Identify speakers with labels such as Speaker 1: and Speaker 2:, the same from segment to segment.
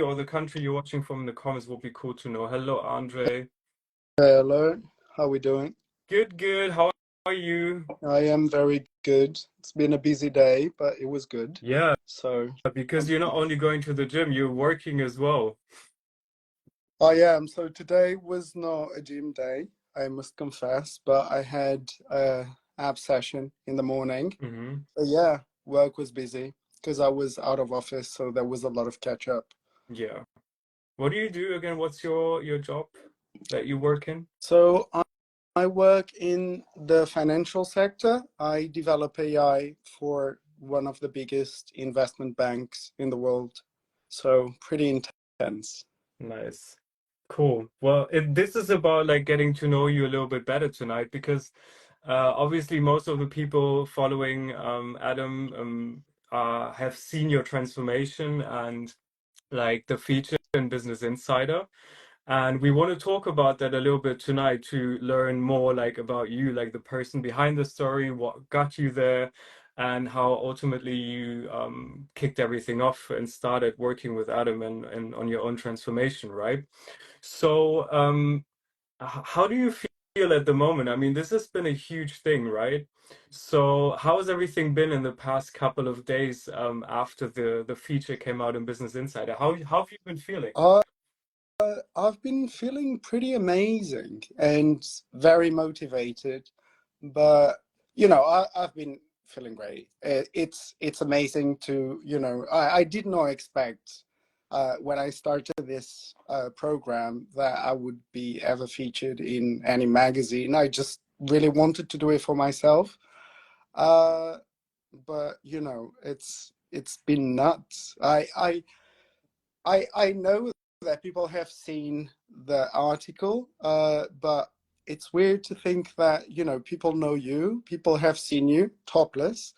Speaker 1: or the country you're watching from in the comments would be cool to know. Hello, Andre.
Speaker 2: Hello, how we doing?
Speaker 1: Good, good. How are you?
Speaker 2: I am very good. It's been a busy day, but it was good.
Speaker 1: Yeah,
Speaker 2: So
Speaker 1: because
Speaker 2: I'm,
Speaker 1: you're not only going to the gym, you're working as well.
Speaker 2: I am. So today was not a gym day, I must confess, but I had a ab session in the morning.
Speaker 1: Hmm.
Speaker 2: But yeah, work was busy because I was out of office, so there was a lot of catch up.
Speaker 1: Yeah. What do you do again? What's your job that you work in?
Speaker 2: So I work in the financial sector. I develop AI for one of the biggest investment banks in the world. So pretty intense.
Speaker 1: Nice. Cool. Well, this is about like getting to know you a little bit better tonight because obviously most of the people following Adam have seen your transformation and like the feature in Business Insider. And we want to talk about that a little bit tonight to learn more like about you, like the person behind the story, what got you there, and how ultimately you kicked everything off and started working with Adam and on your own transformation, right? So, how do you feel at the moment? I mean, this has been a huge thing, right? So, how has everything been in the past couple of days after the feature came out in Business Insider? How have you been feeling?
Speaker 2: Uh, I've been feeling pretty amazing and very motivated, but I've been feeling great. It's amazing to I did not expect when I started this program that I would be ever featured in any magazine. I just really wanted to do it for myself, uh, but it's been nuts. I know that people have seen the article, but it's weird to think that, people know you, people have seen you topless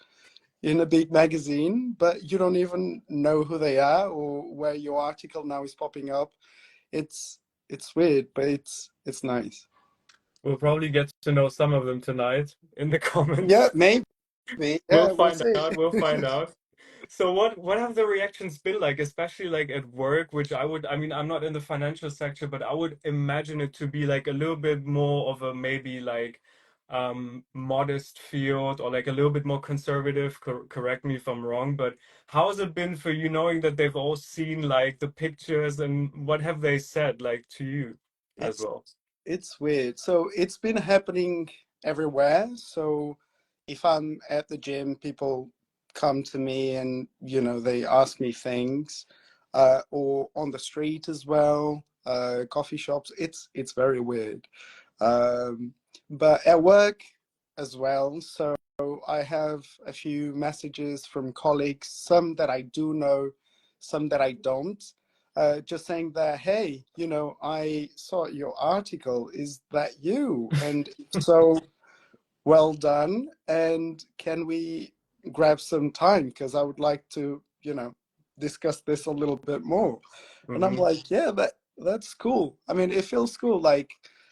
Speaker 2: in a big magazine, but you don't even know who they are or where your article now is popping up. It's it's weird, but it's nice.
Speaker 1: We'll probably get to know some of them tonight in the
Speaker 2: Yeah,
Speaker 1: comments.
Speaker 2: maybe.
Speaker 1: We'll
Speaker 2: Yeah, we'll
Speaker 1: find
Speaker 2: see.
Speaker 1: out. We'll find out. So what have the reactions been like, especially like at work, which I mean, I'm not in the financial sector, but I would imagine it to be like a little bit more of a maybe like modest field or like a little bit more conservative. Correct me if I'm wrong, but how has it been for you knowing that they've all seen like the pictures and what have they said like to you as
Speaker 2: It's
Speaker 1: well?
Speaker 2: it's weird. So it's been happening everywhere. So if I'm at the gym, people come to me and they ask me things, or on the street as well, coffee shops. It's very weird. Um, but at work as well. So I have a few messages from colleagues, some that I do know, some that I don't, just saying that, hey, I saw your article. Is that you? And if so, well done. And can we grab some time? Because I would like to, discuss this a little bit more. And I'm
Speaker 1: Hmm.
Speaker 2: like, yeah, that's cool. I mean, it feels cool. Like,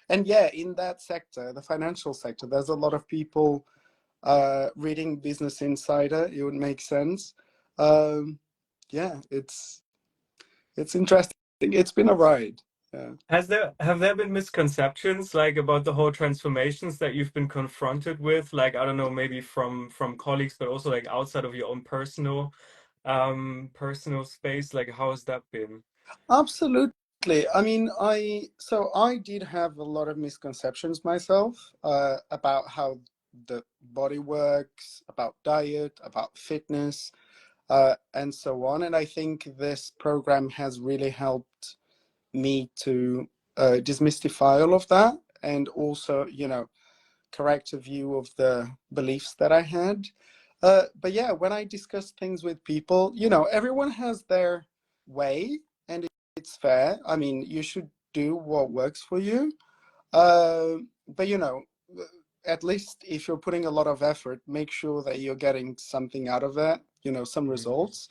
Speaker 2: and yeah, in that sector, the financial sector, there's a lot of people reading Business Insider. It would make sense. Um, yeah, it's interesting. It's been a ride. Yeah.
Speaker 1: Have there been misconceptions like about the whole transformations that you've been confronted with? Like, I don't know, maybe from colleagues, but also like outside of your own personal space. Like, how has that been?
Speaker 2: Absolutely. I mean, I did have a lot of misconceptions myself about how the body works, about diet, about fitness, and so on. And I think this program has really helped me to demystify all of that and also, correct a view of the beliefs that I had. But yeah, when I discuss things with people, everyone has their way and it's fair. I mean, you should do what works for you. Uh, but, at least if you're putting a lot of effort, make sure that you're getting something out of it, some
Speaker 1: Mhm.
Speaker 2: results.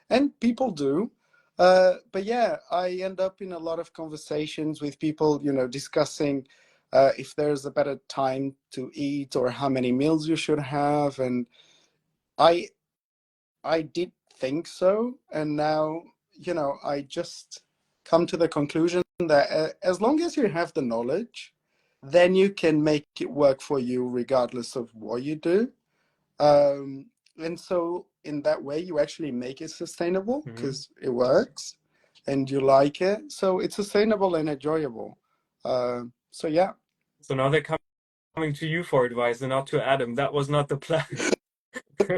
Speaker 2: And people do. But yeah, I end up in a lot of conversations with people, discussing if there's a better time to eat or how many meals you should have. And I I did think so, and now I just come to the conclusion that as long as you have the knowledge, then you can make it work for you regardless of what you do. And so in that way, you actually make it sustainable
Speaker 1: Hmm.
Speaker 2: because it works and you like it. So it's sustainable and enjoyable. So yeah,
Speaker 1: So now they're coming to you for advice and not to Adam. That was not the plan.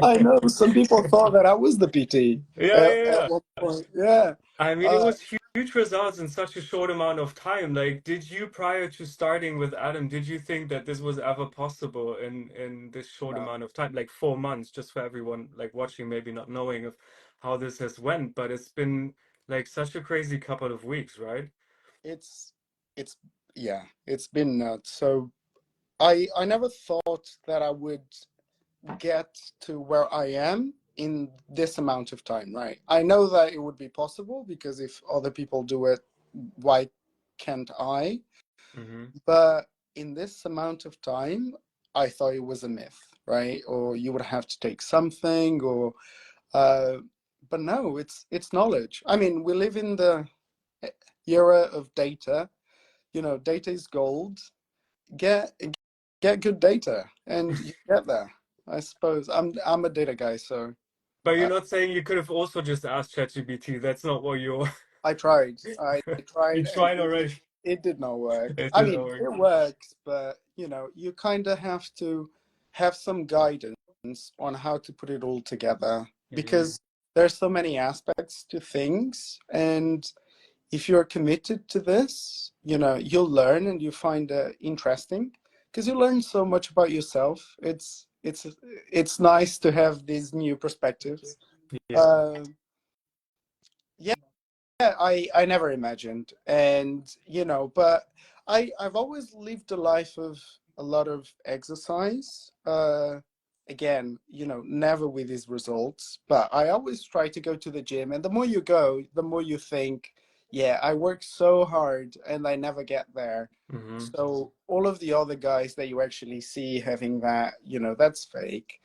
Speaker 2: I know some people thought that I was the PT
Speaker 1: Yeah, yeah,
Speaker 2: at
Speaker 1: yeah.
Speaker 2: one point. Yeah.
Speaker 1: I mean, it
Speaker 2: Uh,
Speaker 1: was huge results in such a short amount of time. Like, did you, prior to starting with Adam, did you think that this was ever possible in this short
Speaker 2: no,
Speaker 1: amount of time, like 4 months, just for everyone like watching, maybe not knowing of how this has went, but it's been like such a crazy couple of weeks, right?
Speaker 2: it's, it's, yeah, it's been nuts. So I never thought that I would get to where I am in this amount of time, right? I know that it would be possible because if other people do it, why can't I?
Speaker 1: Hmm.
Speaker 2: But in this amount of time, I thought it was a myth, right? Or you would have to take something, or uh, but no, it's knowledge. I mean, we live in the era of data. Data is gold. Get get good data, and you get there. I suppose I'm a data guy, so
Speaker 1: But you're
Speaker 2: uh,
Speaker 1: not saying you could have also just asked ChatGPT. That's not what you're.
Speaker 2: I tried. I
Speaker 1: You
Speaker 2: tried, and
Speaker 1: tried already.
Speaker 2: it did not work.
Speaker 1: It
Speaker 2: I
Speaker 1: didn't
Speaker 2: mean,
Speaker 1: work.
Speaker 2: it works, but you kind of have to have some guidance on how to put it all together
Speaker 1: Hmm.
Speaker 2: because there's so many aspects to things, and if you're committed to this, you'll learn and you find it interesting because you learn so much about yourself. It's nice to have these new perspectives.
Speaker 1: Yeah.
Speaker 2: Um, yeah, I never imagined, and but I've always lived a life of a lot of exercise. Again, never with these results, but I always try to go to the gym, and the more you go, the more you think, yeah, I work so hard and I never get there.
Speaker 1: Hmm.
Speaker 2: So all of the other guys that you actually see having that, that's fake.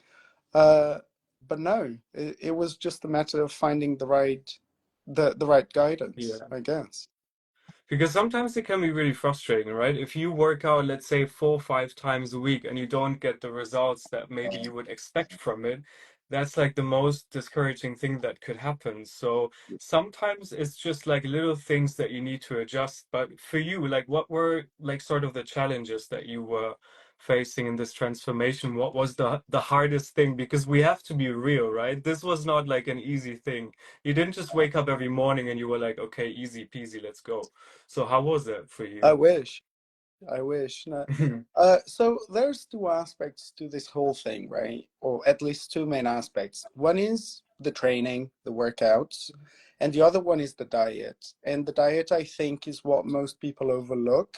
Speaker 2: Uh, but no, it was just a matter of finding the right guidance,
Speaker 1: Yeah.
Speaker 2: I guess.
Speaker 1: Because sometimes it can be really frustrating, right? If you work out, let's say 4 or 5 times a week and you don't get the results that maybe you would expect from it, that's like the most discouraging thing that could happen. So sometimes it's just like little things that you need to adjust. But for you, like what were like sort of the challenges that you were facing in this transformation? What was the hardest thing? Because we have to be real, right? This was not like an easy thing. You didn't just wake up every morning and you were like, okay, easy peasy, let's go. So how was it for
Speaker 2: I
Speaker 1: you?
Speaker 2: wish. I wish. No. So there's two aspects to this whole thing, right? Or at least two main aspects. One is the training, the workouts, and the other one is the diet. And the diet, I think, is what most people overlook.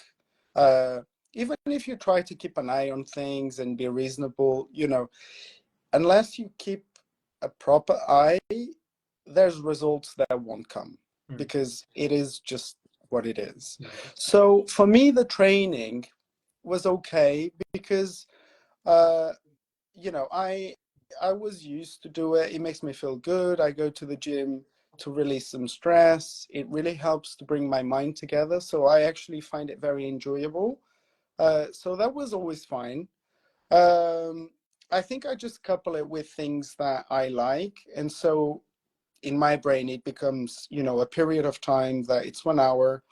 Speaker 2: Uh, Even if you try to keep an eye on things and be reasonable, unless you keep a proper eye, there's results that won't come because it is just what it is. So for me, the training was okay because uh, I was used to do it. It makes me feel good. I go to the gym to release some stress. It really helps to bring my mind together. So I actually find it very enjoyable. So that was always fine. Um, I think I just couple it with things that I like. And so in my brain, it becomes, a period of time that it's 1 hour.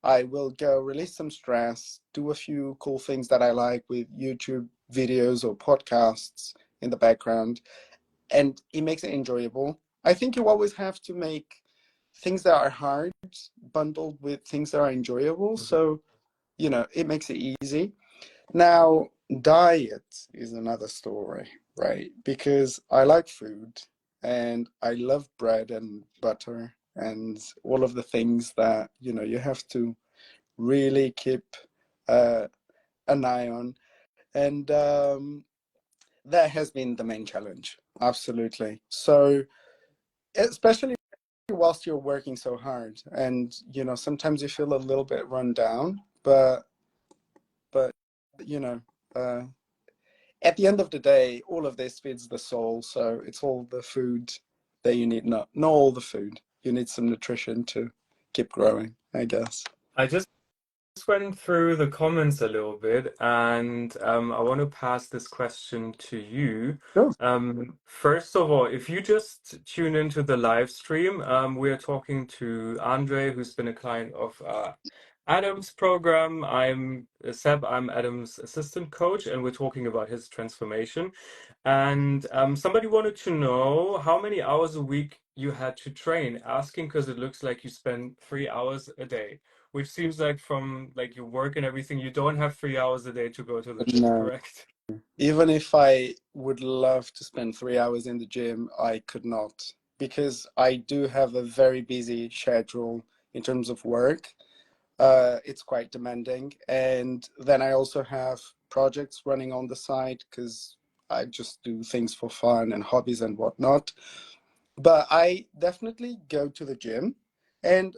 Speaker 2: I will go release some stress, do a few cool things that I like with YouTube videos or podcasts in the background, and it makes it enjoyable. I think you always have to make things that are hard bundled with things that are enjoyable.
Speaker 1: Mhm.
Speaker 2: So, it makes it easy. Now, diet is another story, right? Because I like food and I love bread and butter and all of the things that, you have to really keep uh, an eye on. And that has been the main challenge. Absolutely. So, especially whilst you're working so hard and, sometimes you feel a little bit run down, but, you know, uh, at the end of the day, all of this feeds the soul. So it's all the food that you need, not all the food. you need some nutrition to keep growing, I guess.
Speaker 1: I just went through the comments a little bit, and I want to pass this question to you.
Speaker 2: Sure.
Speaker 1: First of all, if you just tune into the live stream, we're talking to Andre, who's been a client of Adam's program. I'm Seb, I'm Adam's assistant coach, and we're talking about his transformation. And somebody wanted to know how many hours a week you had to train, asking because it looks like you spend 3 hours a day, which seems like from like your work and everything, you don't have 3 hours a day to go to the gym,
Speaker 2: No.
Speaker 1: correct?
Speaker 2: Even if I would love to spend 3 hours in the gym, I could not, because I do have a very busy schedule in terms of work. It's quite demanding. And then I also have projects running on the side because I just do things for fun and hobbies and whatnot. But I definitely go to the gym. And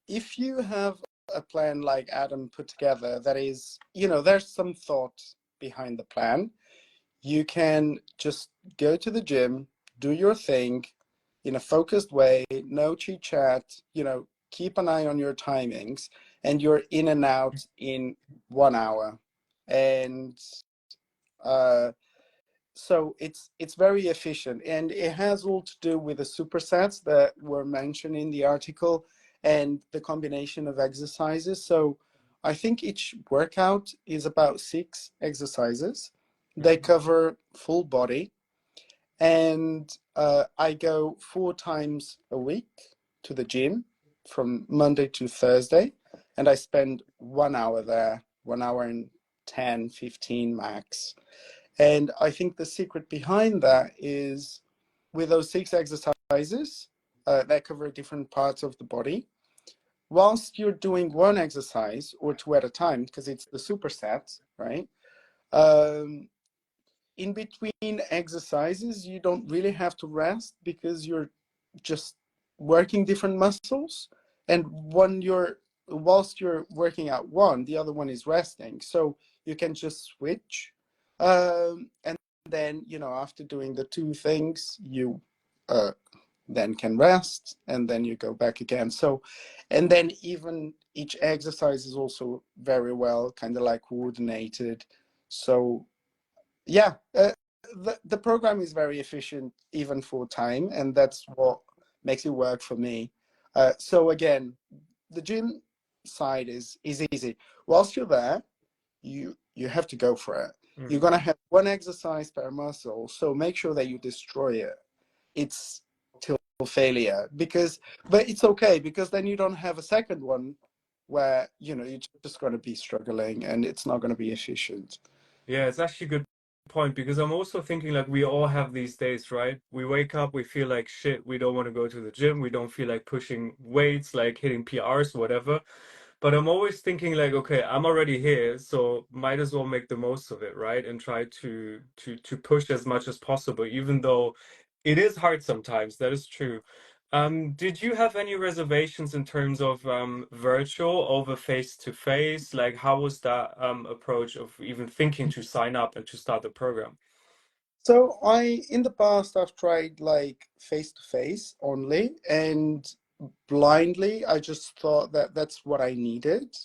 Speaker 2: if you have a plan like Adam put together, that is, there's some thought behind the plan. You can just go to the gym, do your thing in a focused way, no chit chat, keep an eye on your timings, and you're in and out in 1 hour. And uh, so it's very efficient, and it has all to do with the supersets that were mentioned in the article and the combination of exercises. So I think each workout is about 6 exercises. They
Speaker 1: Mhm.
Speaker 2: cover full body, and I go 4 times a week to the gym from Monday to Thursday, and I spend 1 hour there, 1 hour and 10, 15 max. And I think the secret behind that is, with those 6 exercises that cover different parts of the body, whilst you're doing one exercise or two at a time, because it's the superset, right? Um, in between exercises, you don't really have to rest because you're just working different muscles. And whilst you're working out one, the other one is resting. So you can just switch. And then, after doing the two things, you uh, then can rest, and then you go back again. So, and then even each exercise is also very well kind of like coordinated. So yeah, the program is very efficient even for time, and that's what makes it work for me. So again, the gym side is easy. Whilst you're there, you have to go for it. You're
Speaker 1: Mhm.
Speaker 2: gonna have one exercise per muscle, so make sure that you destroy it. It's till failure, but it's okay, because then you don't have a second one where you're just going to be struggling and it's not going to be efficient.
Speaker 1: Yeah, it's actually a good point because I'm also thinking like we all have these days, right? We wake up, we feel like shit, we don't want to go to the gym, we don't feel like pushing weights, like hitting PRs, whatever. But I'm always thinking like, okay, I'm already here, so might as well make the most of it, right? And try to push as much as possible, even though it is hard sometimes. That is true. Did you have any reservations in terms of virtual over face to face? Like, how was that approach of even thinking to sign up and to start the program?
Speaker 2: So in the past, I've tried like face to face only, and blindly, I just thought that that's what I needed.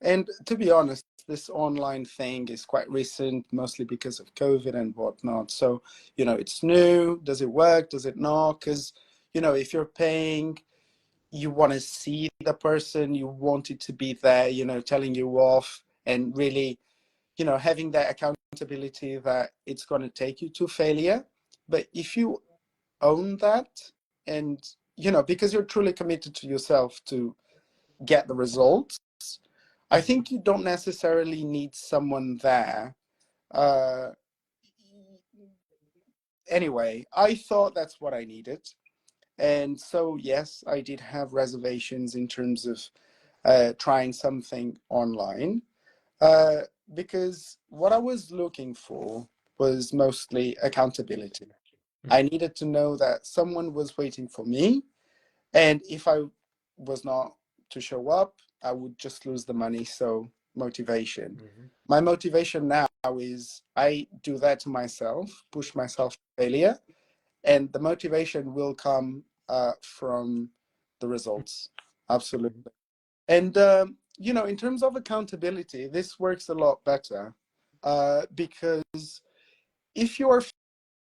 Speaker 2: And to be honest, this online thing is quite recent, mostly because of COVID and whatnot. So, it's new. Does it work? Does it not? Because, if you're paying, you want to see the person, you want it to be there, telling you off, and really, having that accountability that it's going to take you to failure. But if you own that, and, because you're truly committed to yourself to get the results, I
Speaker 1: Mhm.
Speaker 2: think you don't necessarily need someone there. Uh, anyway, I thought that's what I needed. And so, yes, I did have reservations in terms of trying something online, uh, because what I was looking for was mostly accountability. I needed to know that someone was waiting for me, and if I was not to show up, I would just lose the money. So, motivation.
Speaker 1: Mhm.
Speaker 2: My motivation now is I do that to myself, push myself to failure, and the motivation will come from the results.
Speaker 1: Mhm.
Speaker 2: Absolutely. And, in terms of accountability, this works a lot better because if you are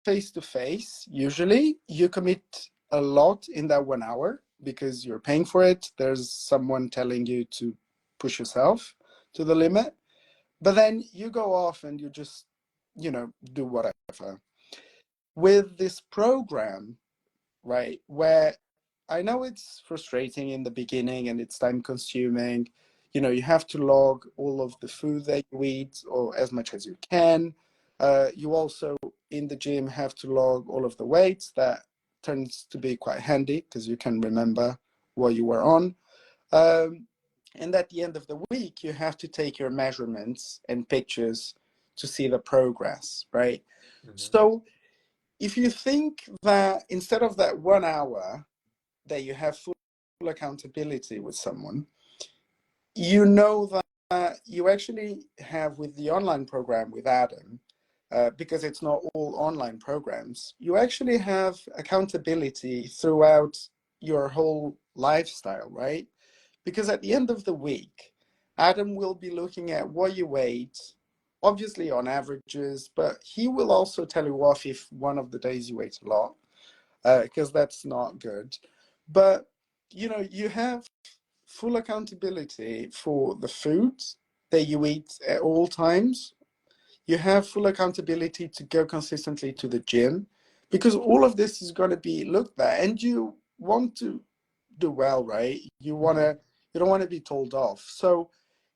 Speaker 2: face to face, usually you commit a lot in that 1 hour because you're paying for it. There's someone telling you to push yourself to the limit. But then you go off and you just, do whatever. With this program, right, where I know it's frustrating in the beginning and it's time consuming. You have to log all of the food that you eat or as much as you can. You also in the gym have to log all of the weights. That turns to be quite handy because you can remember what you were on. Um, and at the end of the week, you have to take your measurements and pictures to see the progress, right?
Speaker 1: Mhm.
Speaker 2: So if you think that instead of that 1 hour that you have full accountability with someone, you know that you actually have with the online program with Adam, because it's not all online programs, you actually have accountability throughout your whole lifestyle, right? Because at the end of the week, Adam will be looking at what you ate, obviously on averages, but he will also tell you off if one of the days you ate a lot, because that's not good. But you have full accountability for the food that you eat at all times. You have full accountability to go consistently to the gym because all of this is going to be looked at and you want to do well, right? You don't want to be told off. So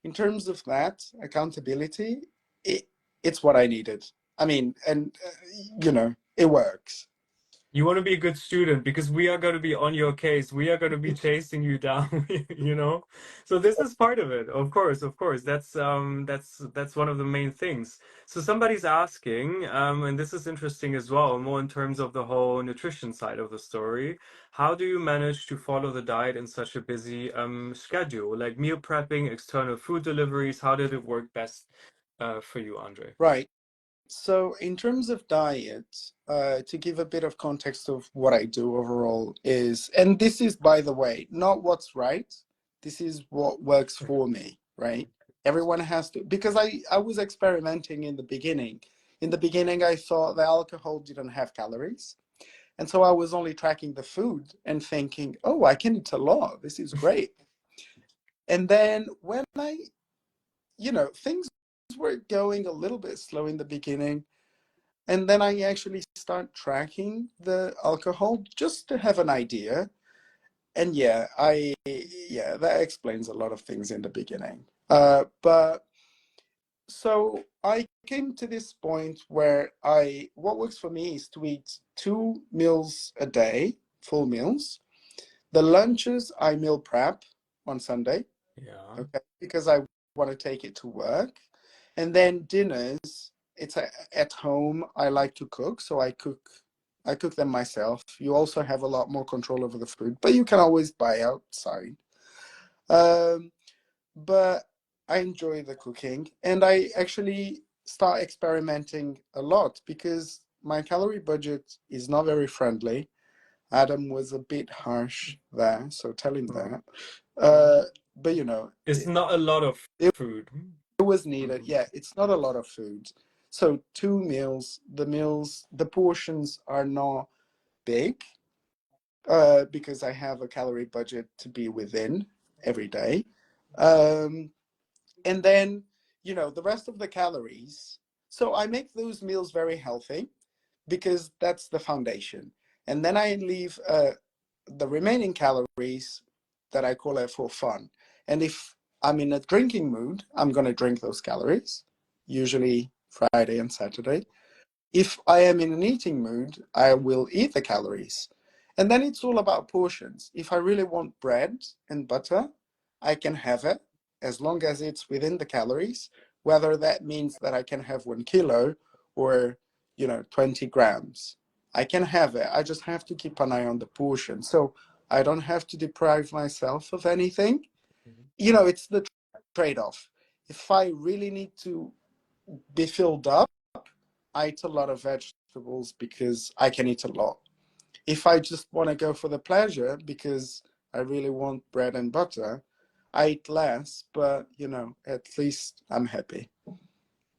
Speaker 2: in terms of that accountability, it, it's what I needed. I mean, and it works.
Speaker 1: You want to be a good student because we are going to be on your case. We are going to be chasing you down, you know? So this is part of it. Of course, of course. That's one of the main things. So somebody's asking, and this is interesting as well, more in terms of the whole nutrition side of the story. How do you manage to follow the diet in such a busy schedule, like meal prepping, external food deliveries? How did it work best for you, Andre?
Speaker 2: Right. So, in terms of diet, to give a bit of context of what I do overall is, and this is, by the way, not what's right. This is what works for me, right? Everyone has to, because I was experimenting in the beginning. In the beginning, I thought the alcohol didn't have calories. And so I was only tracking the food and thinking, oh, I can eat a lot. This is great. And then when things were going a little bit slow in the beginning, and then I actually start tracking the alcohol just to have an idea. And yeah, that explains a lot of things in the beginning. But so I came to this point where what works for me is to eat 2 meals a day, full meals. The lunches I meal prep on Sunday,
Speaker 1: Yeah.
Speaker 2: okay, because I want to take it to work. And then dinners, it's at home. I like to cook, so I cook them myself. You also have a lot more control over the food, but you can always buy outside. Um, but I enjoy the cooking, and I actually start experimenting a lot because my calorie budget is not very friendly. Adam was a bit harsh there, so tell him
Speaker 1: Mm.
Speaker 2: that. Uh, but
Speaker 1: It's not a lot of
Speaker 2: it
Speaker 1: food.
Speaker 2: was needed.
Speaker 1: Mhm.
Speaker 2: Yeah, it's not a lot of food. So 2 meals, the portions are not big because I have a calorie budget to be within every day. Um, and then, the rest of the calories. So I make those meals very healthy because that's the foundation. And then I leave the remaining calories that I call it for fun. And if I'm in a drinking mood, I'm going to drink those calories, usually Friday and Saturday. If I am in an eating mood, I will eat the calories. And then it's all about portions. If I really want bread and butter, I can have it as long as it's within the calories, whether that means that I can have 1 kilo or, 20 grams. I can have it. I just have to keep an eye on the portion. So I don't have to deprive myself of anything. It's the trade off. If I really need to be filled up, I eat a lot of vegetables because I can eat a lot. if I just want to go for the pleasure because I really want bread and butter, I eat less, but at least I'm happy.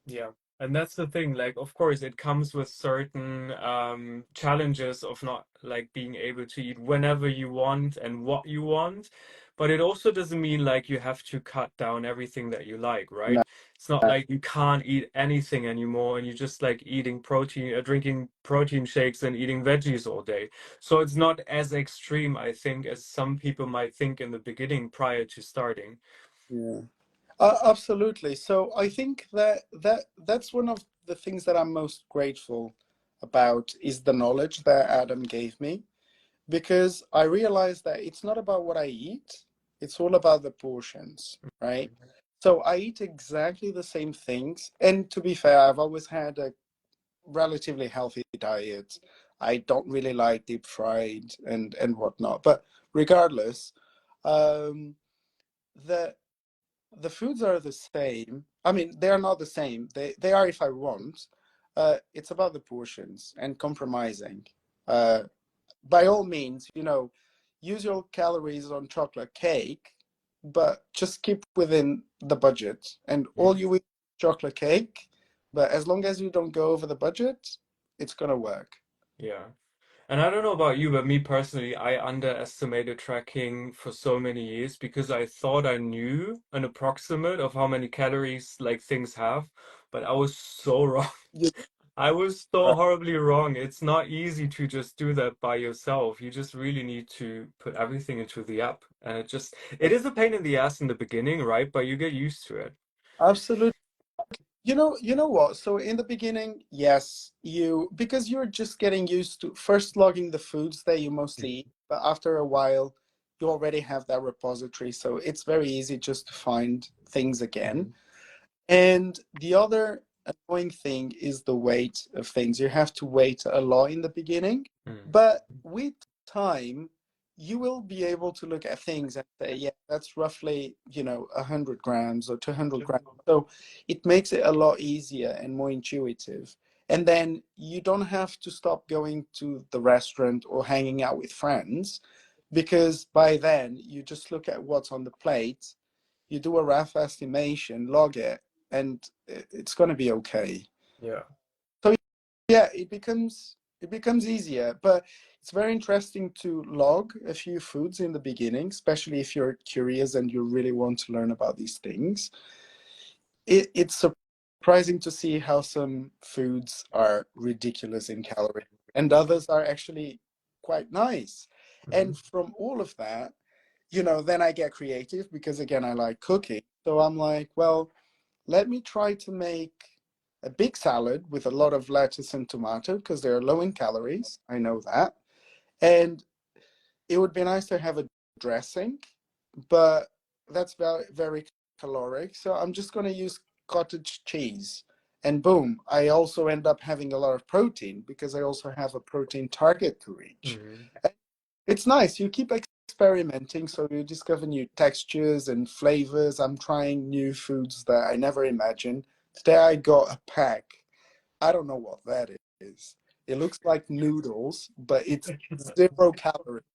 Speaker 1: Yeah. And that's the thing, like, of course, it comes with certain challenges of not like being able to eat whenever you want and what you want. But it also doesn't mean like you have to cut down everything that you like, right?
Speaker 2: No,
Speaker 1: It's not like you can't eat anything anymore and you just like drinking protein shakes and eating veggies all day. So it's not as extreme, I think, as some people might think in the beginning prior to starting.
Speaker 2: yeah. Absolutely. So I think that's one of the things that I'm most grateful about is the knowledge that Adam gave me, because I realized that it's not about what I eat, it's all about the portions, right? So I eat exactly the same things. And to be fair, I've always had a relatively healthy diet. I don't really like deep fried and whatnot. But regardless, um, the the foods are the same. I mean, they are not the same. They are if I want. It's about the portions and compromising. Uh, by all means, use your calories on chocolate cake, but just keep within the budget. And all
Speaker 1: Mhm.
Speaker 2: you eat is chocolate cake, but as long as you don't go over the budget, it's gonna work.
Speaker 1: Yeah. And I don't know about you, but me personally, I underestimated tracking for so many years because I thought I knew an approximate of how many calories like things have, but I was so wrong.
Speaker 2: You,
Speaker 1: I was so horribly wrong. It's not easy to just do that by yourself. You just really need to put everything into the app. And it is a pain in the ass in the beginning, right? But you get used to it.
Speaker 2: absolutely. You know what? So in the beginning, yes, because you're just getting used to first logging the foods that you mostly eat, but after a while, you already have that repository, so it's very easy just to find things again.
Speaker 1: Mhm.
Speaker 2: And the other annoying thing is the weight of things. You have to wait a lot in the beginning,
Speaker 1: Mhm.
Speaker 2: but with time, you will be able to look at things and say, yeah, that's roughly, 100 grams or 200 grams. So it makes it a lot easier and more intuitive. And then you don't have to stop going to the restaurant or hanging out with friends, because by then you just look at what's on the plate, you do a rough estimation, log it, and it's going to be okay.
Speaker 1: Yeah.
Speaker 2: So yeah, it becomes easier, but it's very interesting to log a few foods in the beginning, especially if you're curious and you really want to learn about these things. It's surprising to see how some foods are ridiculous in calories and others are actually quite nice.
Speaker 1: Mhm.
Speaker 2: And from all of that, then I get creative because again, I like cooking. So I'm like, well, let me try to make a big salad with a lot of lettuce and tomato because they're low in calories. I know that. And it would be nice to have a dressing, but that's very, very caloric. So I'm just going to use cottage cheese. And boom, I also end up having a lot of protein because I also have a protein target to reach.
Speaker 1: Mhm.
Speaker 2: It's nice. You keep experimenting, so you discover new textures and flavors. I'm trying new foods that I never imagined. Today I got a pack. I don't know what that is. It looks like noodles, but it's 0 calories.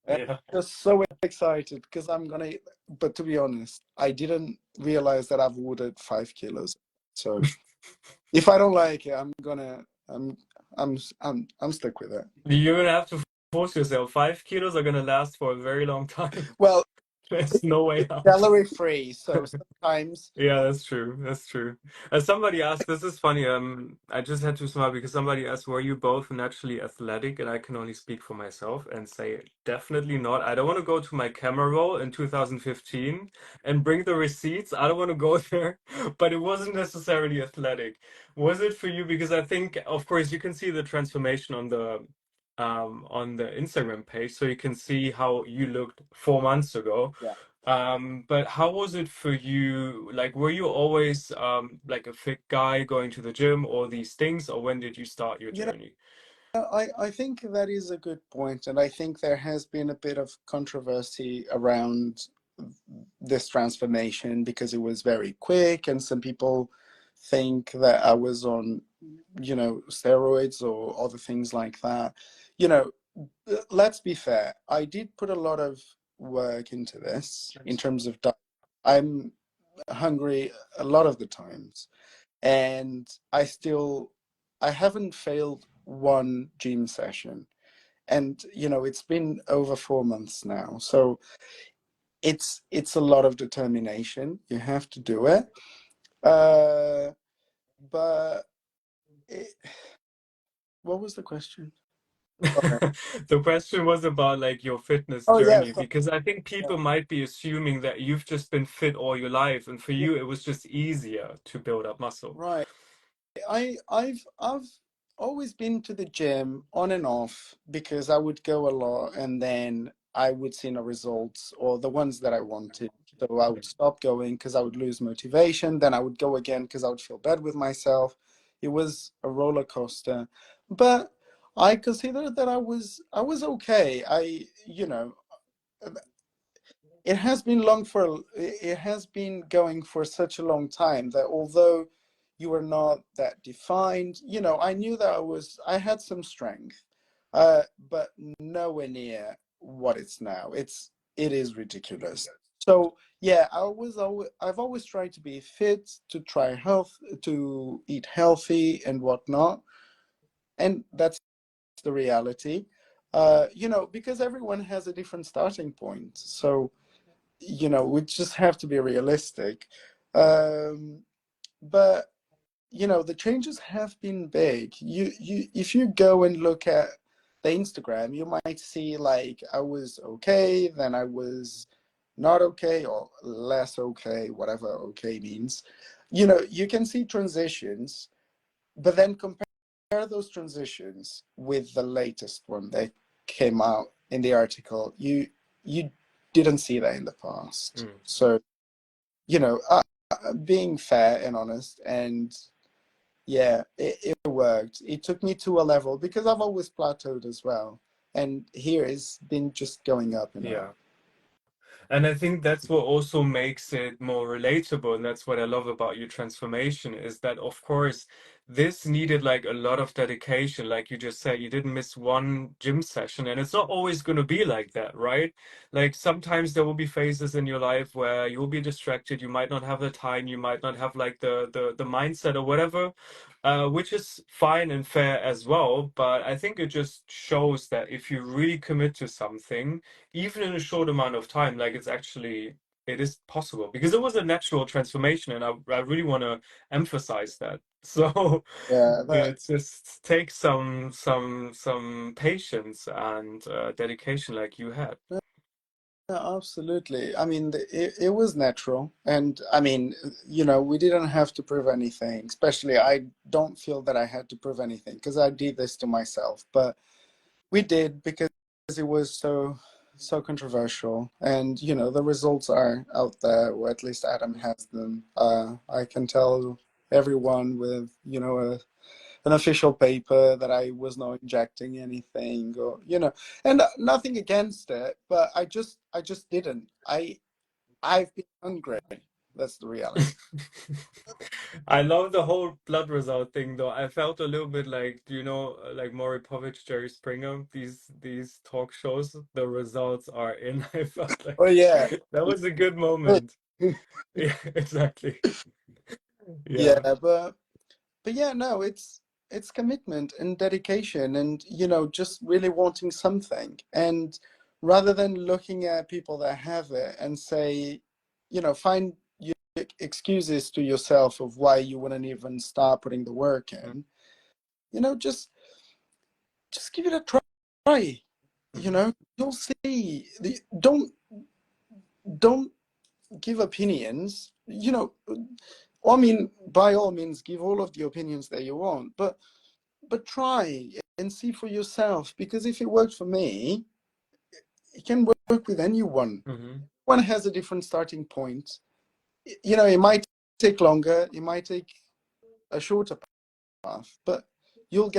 Speaker 2: And
Speaker 1: Yeah.
Speaker 2: I'm just so excited because I'm gonna eat. But to be honest, I didn't realize that I've ordered 5 kilos. So if I don't like it, I'm stuck with it.
Speaker 1: You're gonna have to force yourself. 5 kilos are gonna last for a very long time.
Speaker 2: Well,
Speaker 1: There's no way
Speaker 2: it's
Speaker 1: out.
Speaker 2: calorie free, so sometimes.
Speaker 1: Yeah, that's true. That's true. Somebody asked, this is funny. I just had to smile because somebody asked, were you both naturally athletic? And I can only speak for myself and say, definitely not. I don't want to go to my camera roll in 2015 and bring the receipts. I don't want to go there, but it wasn't necessarily athletic. Was it for you? Because I think, of course, you can see the transformation on the Instagram page, so you can see how you looked 4 months ago.
Speaker 2: Yeah.
Speaker 1: But how was it for you? Like, were you always like a fit guy going to the gym or these things, or when did you start your
Speaker 2: You know,
Speaker 1: journey?
Speaker 2: I think that is a good point, and I think there has been a bit of controversy around this transformation because it was very quick, and some people think that I was on, steroids or other things like that. You know, let's be fair. I did put a lot of work into this in terms of diet. I'm hungry a lot of the times, and I haven't failed one gym session. And it's been over 4 months now, so it's a lot of determination. You have to do it. Uh, but it, what was the question? Sorry.
Speaker 1: The question was about like your fitness
Speaker 2: Oh yeah,
Speaker 1: journey
Speaker 2: so,
Speaker 1: because I think
Speaker 2: yeah,
Speaker 1: people might be assuming that you've just been fit all your life, and for
Speaker 2: yeah,
Speaker 1: you it was just easier to build up muscle.
Speaker 2: right. I've always been to the gym on and off because I would go a lot and then I would see no results or the ones that I wanted. So I would stop going because I would lose motivation. Then I would go again because I would feel bad with myself. It was a roller coaster, but I considered that I was okay. It has been going for such a long time that although you were not that defined, I knew that I had some strength, but nowhere near what it's now. It is ridiculous. So yeah, I've always tried to be fit, to try health, to eat healthy and whatnot, and that's the reality. Because everyone has a different starting point. So we just have to be realistic. Um, but the changes have been big. If you go and look at the Instagram, you might see like I was okay, then I was not okay, or less okay, whatever okay means. You can see transitions, but then compare those transitions with the latest one that came out in the article. You didn't see that in the past.
Speaker 1: Mm.
Speaker 2: So being fair and honest, and yeah, it worked. It took me to a level because I've always plateaued as well, and here it's been just going up and up.
Speaker 1: Yeah. And I think that's what also makes it more relatable. And that's what I love about your transformation is that, of course, this needed like a lot of dedication. Like you just said, you didn't miss one gym session. And it's not always going to be like that, right? Like sometimes there will be phases in your life where you'll be distracted. You might not have the time. You might not have like the mindset or whatever. Which is fine and fair as well, but I think it just shows that if you really commit to something, even in a short amount of time, like it is possible because it was a natural transformation, and I really want to emphasize that. So
Speaker 2: Yeah,
Speaker 1: it just takes some patience and dedication like you had.
Speaker 2: absolutely. I mean, it was natural, and I mean, we didn't have to prove anything. Especially, I don't feel that I had to prove anything because I did this to myself, but we did because it was so controversial, and the results are out there, or at least Adam has them. I can tell everyone with an official paper that I was not injecting anything, or and nothing against it, but I just didn't. I've been hungry. That's the reality.
Speaker 1: I love the whole blood result thing, though. I felt a little bit like, like Maury Povich, Jerry Springer, these talk shows, the results are in. I felt
Speaker 2: Oh
Speaker 1: like
Speaker 2: yeah.
Speaker 1: that was a good moment. Yeah, exactly.
Speaker 2: Yeah,
Speaker 1: Yeah.
Speaker 2: but yeah, no, it's commitment and dedication, and just really wanting something, and rather than looking at people that have it and say, find your excuses to yourself of why you wouldn't even start putting the work in. Just give it a try.
Speaker 1: Mhm.
Speaker 2: You'll see. Don't give opinions. I mean, by all means, give all of the opinions that you want, but try and see for yourself, because if it worked for me, it can work with anyone.
Speaker 1: Mhm.
Speaker 2: One has a different starting point. It might take longer, it might take a shorter path, but you'll